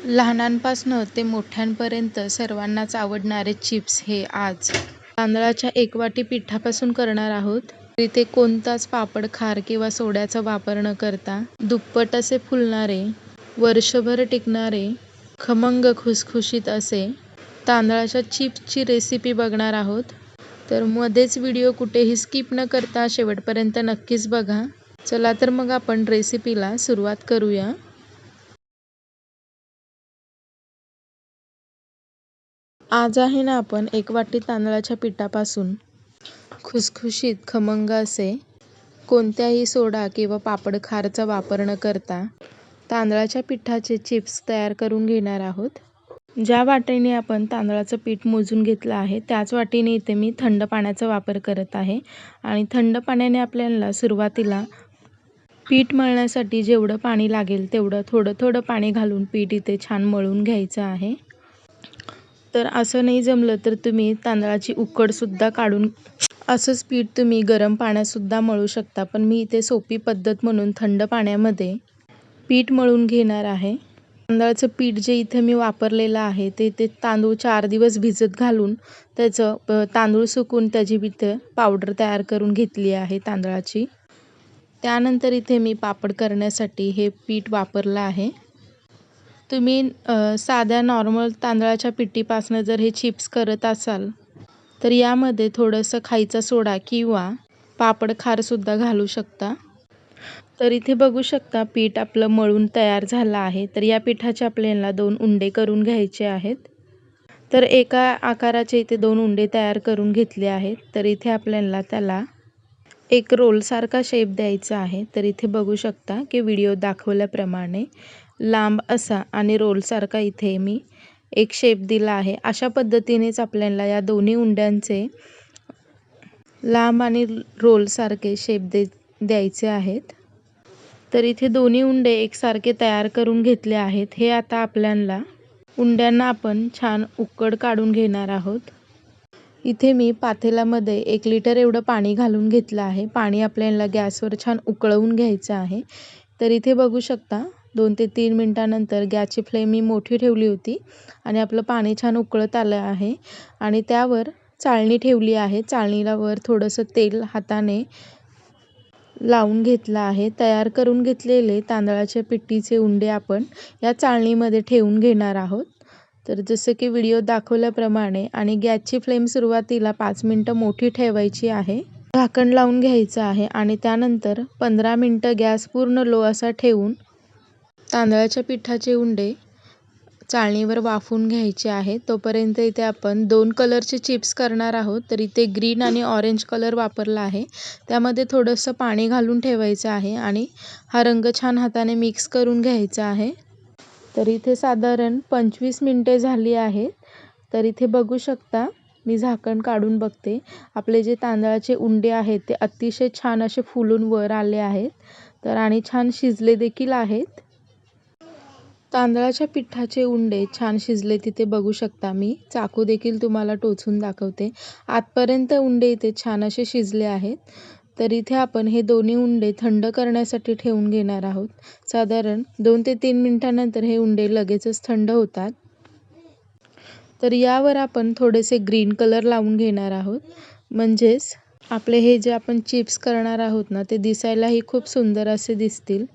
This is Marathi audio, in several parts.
लहानांपासनं ते मोठ्यांपर्यंत सर्वांनाच आवडणारे चिप्स हे आज तांदळाच्या 1 वाटी पिठापासून करणार आहोत. इथे कोणताच पापड, खार किंवा सोड्याचा वापर न करता दुप्पट असे फुलणारे, वर्षभर टिकणारे, खमंग खुसखुशीत असे तांदळाच्या चिप्सची रेसिपी बघणार आहोत. तर मध्येच व्हिडिओ कुठेही स्किप न करता शेवटपर्यंत नक्कीच बघा. चला तर मग आपण रेसिपीला सुरुवात करूया. आज आहे ना आपण 1 वाटी तांदळाच्या पिठापासून खुसखुशीत खमंग असे कोणत्याही सोडा किंवा पापड खारचा वापर न करता तांदळाच्या पिठाचे चिप्स तयार करून घेणार आहोत. ज्या वाटीने आपण तांदळाचं पीठ मोजून घेतलं आहे त्याच वाटीने इथे मी थंड पाण्याचा वापर करत आहे. आणि थंड पाण्याने आपल्याला सुरुवातीला पीठ मळण्यासाठी जेवढं पाणी लागेल तेवढं थोडं थोडं पाणी घालून पीठ इथे छान मळून घ्यायचं आहे. तर असं नाही जमलं तर तुम्ही तांदळाची उकडसुद्धा काढून असंच पीठ तुम्ही गरम पाण्यातसुद्धा मळू शकता. पण मी इथे सोपी पद्धत म्हणून थंड पाण्यामध्ये पीठ मळून घेणार आहे. तांदळाचं पीठ जे इथे मी वापरलेलं आहे ते तांदूळ 4 दिवस भिजत घालून त्याचं तांदूळ सुकून त्याची इथं पावडर तयार करून घेतली आहे तांदळाची. त्यानंतर इथे मी पापड करण्यासाठी हे पीठ वापरलं आहे. तुम्ही साध्या नॉर्मल तांदळाच्या पिठीपासनं जर हे चिप्स करत असाल तर यामध्ये थोडंसं खायचा सोडा किंवा पापड खारसुद्धा घालू शकता. तर इथे बघू शकता पीठ आपलं मळून तयार झालं आहे. तर या पिठाचे आपल्याला 2 उंडे करून घ्यायचे आहेत. तर एका आकाराचे इथे 2 उंडे तयार करून घेतले आहेत. तर इथे आपल्याला त्याला एक रोलसारखा शेप द्यायचा आहे. तर इथे बघू शकता की व्हिडिओ दाखवल्याप्रमाणे लांब असा आणि रोलसारखा इथे मी एक शेप दिला आहे. अशा पद्धतीनेच आपल्याला या दोन्ही उंड्यांचे लांब आणि रोलसारखे शेप द्यायचे आहेत. तर इथे दोन्ही उंडे एकसारखे तयार करून घेतले आहेत. हे आता आपल्याला उंड्यांना आपण छान उकड काढून घेणार आहोत. इथे मी पातेल्यामध्ये 1 लिटर एवढं पाणी घालून घेतलं आहे. पाणी आपल्याला गॅसवर छान उकळवून घ्यायचं आहे. तर इथे बघू शकता 2 ते 3 मिनिटानंतर गॅसची फ्लेम मी मोठी ठेवली होती आणि आपलं पाणी छान उकळत आलं आहे. आणि त्यावर चाळणी ठेवली आहे. चाळणीला वर थोडंसं तेल हाताने लावून घेतलं आहे. तयार करून घेतलेले तांदळाच्या पिठीचे उंडे आपण या चाळणीमध्ये ठेवून घेणार आहोत. तर जसं की व्हिडिओ दाखवल्याप्रमाणे आणि गॅसची फ्लेम सुरुवातीला 5 मिनिटं मोठी ठेवायची आहे. झाकण लावून घ्यायचं आहे आणि त्यानंतर 15 मिनिटं गॅस पूर्ण लो असा ठेवून तांदळाच्या पिठाचे उंडे चाळणीवर वाफवून घ्यायचे आहेत. तोपर्यंत इथे आपण 2 कलरचे चिप्स करणार आहोत. तर इथे ग्रीन आणि ऑरेंज कलर वापरला आहे. त्यामध्ये थोडंसं पाणी घालून ठेवायचं आहे आणि हा रंग छान हाताने मिक्स करून घ्यायचा आहे. तर इथे साधारण 25 मिनिटे झाली आहेत. तर इथे बघू शकता मी झाकण काढून बघते. आपले जे तांदळाचे उंडे आहेत ते अतिशय छान असे फुलून वर आले आहेत. तर आणि छान शिजले देखील आहेत. तांदळाच्या पिठाचे उंडे छान शिजले तिथे बघू शकता. मी चाकू देखील तुम्हाला टोचून दाखवते. आतपर्यंत उंडे इथे छान असे शिजले आहेत. तर इथे आपण हे दोन्ही उंडे थंड करण्यासाठी ठेवून घेणार आहोत. साधारण 2 ते 3 मिनिटानंतर हे उंडे लगेचच थंड होतात. तर यावर आपण थोडेसे ग्रीन कलर लावून घेणार आहोत. म्हणजेच आपले हे जे आपण चिप्स करणार आहोत ना ते दिसायलाही खूप सुंदर असे दिसतील.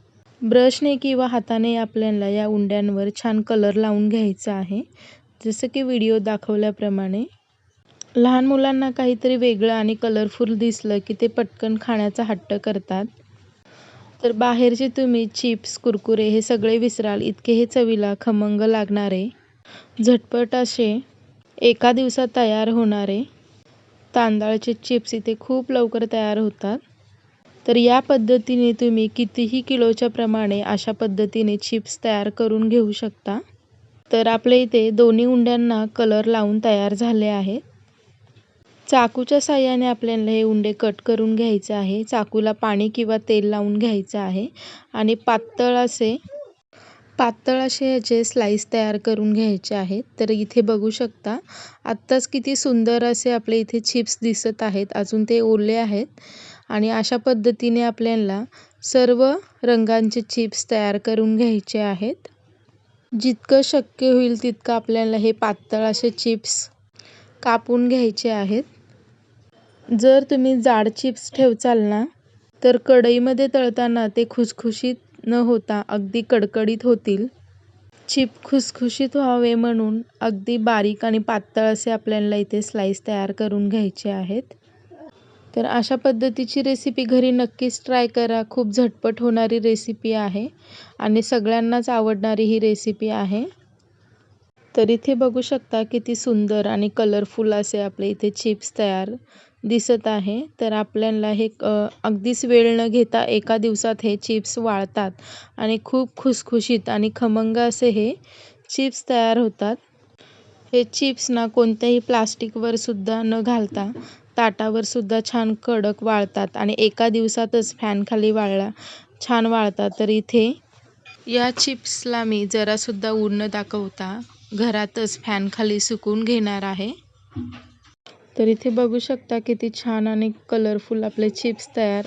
ब्रशने किंवा हाताने आपल्याला या उंड्यांवर छान कलर लावून घ्यायचा आहे. जसं की व्हिडिओ दाखवल्याप्रमाणे. लहान मुलांना काहीतरी वेगळं आणि कलरफुल दिसलं की ते पटकन खाण्याचा हट्ट करतात. तर बाहेरचे तुम्ही चिप्स, कुरकुरे हे सगळे विसराल इतके हे चवीला खमंग लागणारे, झटपट असे, एका दिवसात तयार होणारे तांदळाचे चिप्स इथे खूप लवकर तयार होतात. तर या पद्धतीने तुम्ही कितीही किलोच्या प्रमाणे अशा पद्धतीने चिप्स तयार करून घेऊ शकता. तर आपल्या इथे दोन्ही उंड्यांना कलर लावून तयार झाले आहेत. चाकूच्या साहाय्याने आपल्याला हे उंडे कट करून घ्यायचे आहे. चाकूला पाणी किंवा तेल लावून घ्यायचं आहे आणि पातळ असे याचे स्लाइस तयार करून घ्यायचे आहेत. तर इथे बघू शकता आत्ताच किती सुंदर असे आपले इथे चिप्स दिसत आहेत. अजून ते ओले आहेत आणि अशा पद्धतीने आपल्याला सर्व रंगांचे चिप्स तयार करून घ्यायचे आहेत. जितकं शक्य होईल तितकं आपल्याला हे पातळ असे चिप्स कापून घ्यायचे आहेत. जर तुम्ही जाड चिप्स ठेवचाल ना, तर कढईमध्ये तळताना ते खुसखुशीत न होता अगदी कडकडीत होतील. चिप खुसखुशीत व्हावे म्हणून अगदी बारीक आणि पातळ असे आपल्याला इथे स्लाइस तयार करून घ्यायचे आहेत. तर अशा पद्धतीची रेसिपी घरी नक्कीच ट्राय करा. खूप झटपट होणारी रेसिपी आहे आणि सगळ्यांनाच आवडणारी ही रेसिपी आहे. तर इथे बघू शकता किती सुंदर आणि कलरफुल असे आपले इथे चिप्स तयार दिसत आहे. तर आपल्याला हे अगदीच वेळ न घेता एका दिवसात हे चिप्स वाळतात आणि खूप खुसखुशीत आणि खमंग असे हे चिप्स तयार होतात. हे चिप्स ना कोणत्याही प्लास्टिकवर सुद्धा न घालता ताटावर सुद्धा छान कडक वाळतात आणि एका दिवसातच फॅनखाली छान वाळतात. तर इथे या चिप्सला मी जरासुद्धा ऊन न दाखवता घरातच फॅनखाली सुकवून घेणार आहे. तर इथे बघू शकता किती छान आणि कलरफुल आपले चिप्स तयार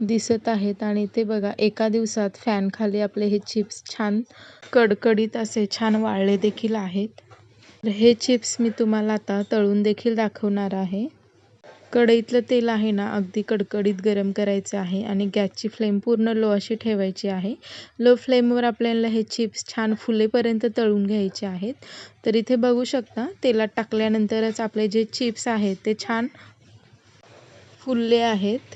दिसत आहेत आणि इथे बघा एका दिवसात फॅनखाली आपले हे चिप्स छान कडकडीत असे छान वाळले देखील आहेत. तर हे चिप्स मी तुम्हाला आता तळून देखील दाखवणार आहे. कढईतलं तेल आहे ना अगदी कडकडीत गरम करायचं आहे आणि गॅसची फ्लेम पूर्ण लो अशी ठेवायची आहे. लो फ्लेमवर आपल्याला हे चिप्स छान फुलेपर्यंत तळून घ्यायचे आहेत. तर इथे बघू शकता तेलात टाकल्यानंतरच आपले जे चिप्स आहेत ते छान फुलले आहेत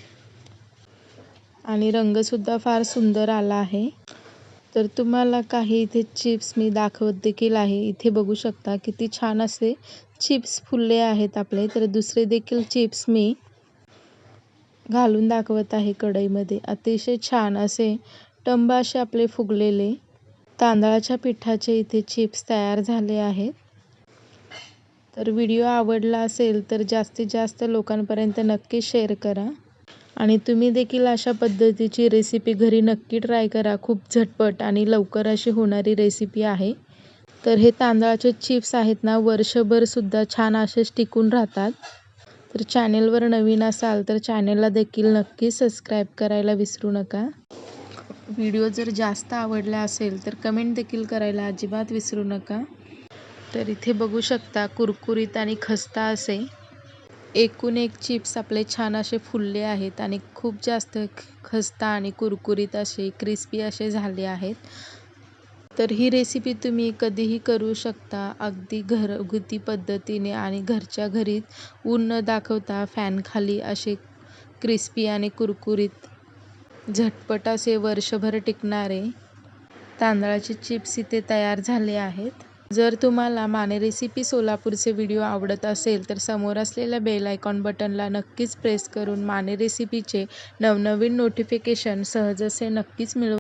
आणि रंगसुद्धा फार सुंदर आला आहे. तर तुम्हाला काही इथे चिप्स मी दाखवत देखील आहे. इथे बघू शकता किती छान असे चिप्स फुलले आहेत आपले. तर दुसरे देखील चिप्स मी घालून दाखवत आहे कढईमध्ये. अतिशय छान असे टंब असे आपले फुगलेले तांदळाच्या पिठाचे इथे चिप्स तयार झाले आहेत. तर व्हिडिओ आवडला असेल तर जास्तीत जास्त लोकांपर्यंत नक्की शेअर करा आणि तुम्ही देखील अशा पद्धतीची रेसिपी घरी नक्की ट्राय करा. खूप झटपट आणि लवकर अशी होणारी रेसिपी आहे. तर हे तांदळाचे चिप्स आहेत ना वर्षभर सुद्धा छान असेच टिकून राहतात. तर चॅनेलवर नवीन असाल तर चॅनेलला देखील नक्की सबस्क्राईब करायला विसरू नका. व्हिडिओ जर जास्त आवडला असेल तर कमेंट देखील करायला अजिबात विसरू नका. तर इथे बघू शकता कुरकुरीत आणि खस्ता असे एकूण एक चिप्स आपले छान असे फुलले आहेत आणि खूप जास्त खस्ता आणि कुरकुरीत असे क्रिस्पी असे झाले आहेत. तर ही रेसिपी तुम्ही कधीही करू शकता अगदी घरगुती पद्धतीने आणि घरच्या घरीच ऊन न दाखवता फॅनखाली असे क्रिस्पी आणि कुरकुरीत झटपट असे वर्षभर टिकणारे तांदळाचे चिप्स इथे तयार झाले आहेत. जर तुम्हाला माने रेसिपी सोलापूरचे व्हिडिओ आवडत असेल तर समोर असलेल्या बेल आयकॉन बटनला नक्कीच प्रेस करून माने रेसिपीचे नवनवीन नोटिफिकेशन सहज असे नक्कीच मिळवा.